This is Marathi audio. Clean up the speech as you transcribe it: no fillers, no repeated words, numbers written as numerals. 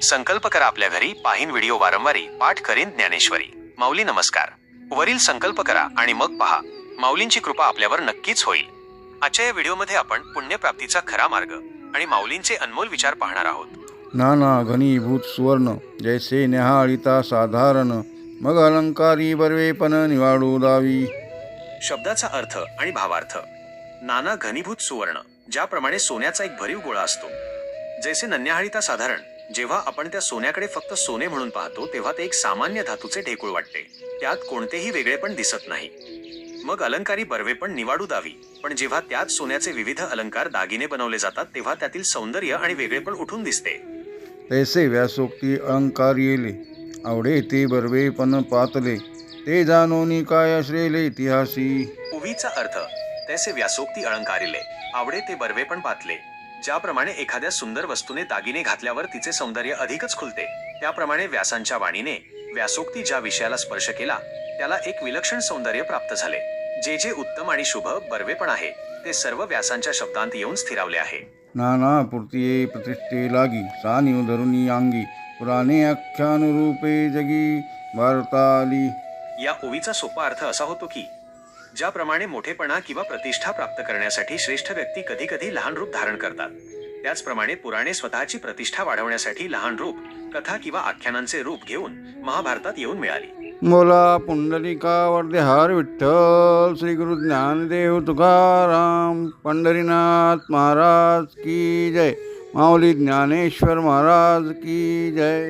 संकल्प करा आपल्या घरी, पाहीन व्हिडिओ वारंवारी, पाठ करीन ज्ञानेश्वरी. माऊली नमस्कार. वरील संकल्प करा आणि मग पहा, माऊलींची कृपा आपल्यावर नक्कीच होईल. आजच्या या व्हिडिओमध्ये आपण पुण्यप्राप्तीचा खरा मार्ग आणि माऊलींचे अनमोल विचार पाहणार आहोत. नाना घनीभूत सुवर्ण, जैसे न्याहाळिता साधारण, मग अलंकारी बर्वेपण निवाडू दावी. शब्दाचा अर्थ आणि भावार्थ. नाना घनीभूत सुवर्ण, ज्याप्रमाणे सोन्याचा एक भरीव गोळा असतो. जैसे नन्याहाळिता साधारण, जेव्हा आपण त्या सोन्याकडे फक्त सोने म्हणून पाहतो तेव्हा ते एक सामान्य धातूचे ढेकूळ वाटते, त्यात कोणतेही वेगळेपण दिसत नाही. मग अलंकारी बर्वेपण निवाडू दावी, पण जेव्हा त्यात सोन्याचे विविध अलंकार दागिने बनवले जातात तेव्हा त्यातील सौंदर्य आणि वेगळेपण उठून दिसते. तैसे व्यासोक्ती अलंकार येले, आवडे ते बर्वेपण पातले, ते जाणोनी काय श्रेले इतिहासी. उवीचा अर्थ. तैसे व्यासोक्ती अलंकारिले, आवडे ते बर्वेपण पातले. ज्याप्रमाणे एखाद्या सुंदर वस्तूने दागिने घातल्यावर तिचे सौंदर्य अधिकच खुलते, त्याप्रमाणे व्यासांच्या वाणीने व्यासोक्ती ज्या विषयाला स्पर्श केला त्याला एक विलक्षण सौंदर्य प्राप्त झाले. जे जे उत्तम आणि शुभ बर्वेपण आहे ते सर्व व्यासांच्या शब्दांत येऊन स्थिरावले आहे. नाना पूर्तिये प्रतिष्ठे लागी, सानिव धरुनी अंगी, पुराणे आख्यानुरूपे जगी भारताली. या ओवीचा सोपा अर्थ असा होतो की ज्याप्रमाणे मोठेपणा किंवा प्रतिष्ठा प्राप्त करण्यासाठी श्रेष्ठ व्यक्ती कधी कधी लहान रूप धारण करतात, त्याचप्रमाणे पुराणे स्वतःची प्रतिष्ठा वाढवण्यासाठी लहान रूप, कथा किंवा आख्यानांचे रूप घेऊन महाभारतात येऊन मिळाली. बोला पुंडलिका वर्धेहार विठ्ठल, श्री गुरु ज्ञानदेव तुकाराम, पंढरीनाथ महाराज की जय, माऊली ज्ञानेश्वर महाराज की जय.